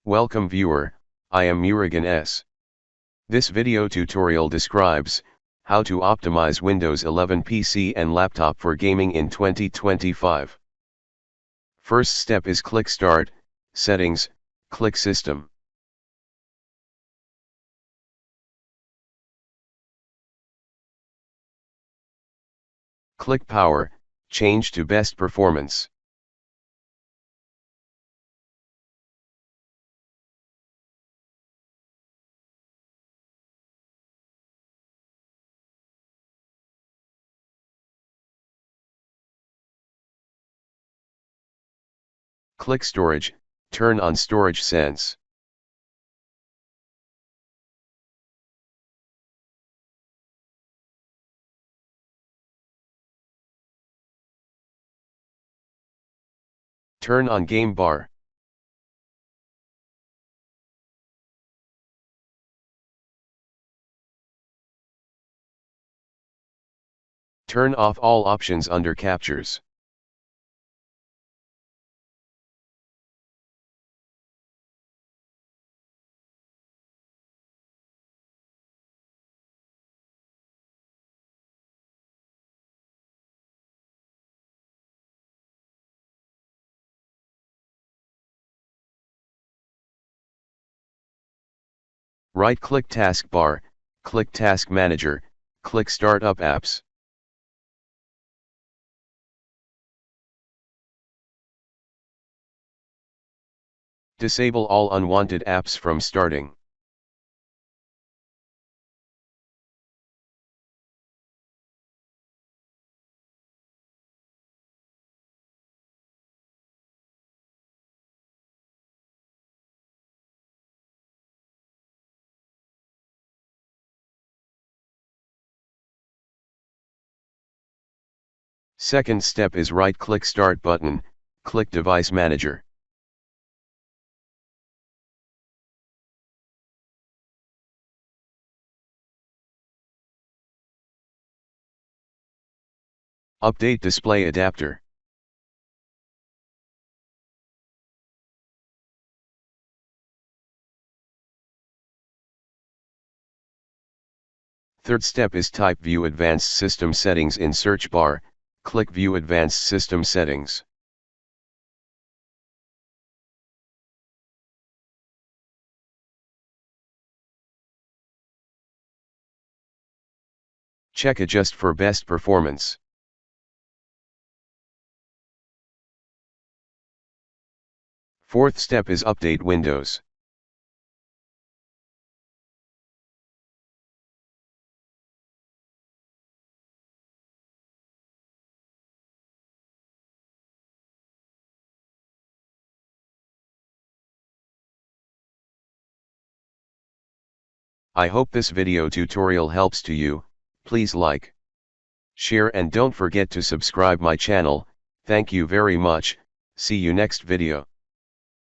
Welcome viewer, I am Murugan S. This video tutorial describes how to optimize Windows 11 PC and laptop for gaming in 2025. First step is click Start, Settings, click System. Click Power, change to Best Performance. Click Storage, turn on Storage Sense. Turn on Game Bar. Turn off all options under Captures. Right-click Taskbar, click Task Manager, click Start Up Apps. Disable all unwanted apps from starting. Second step is right-click Start button, click Device Manager. Update Display Adapter. Third step is type View Advanced System Settings in search bar, click View Advanced System Settings. Check Adjust for best performance. Fourth step is Update Windows. I hope this video tutorial helps to you. Please like, share and don't forget to subscribe my channel. Thank you very much. See you next video.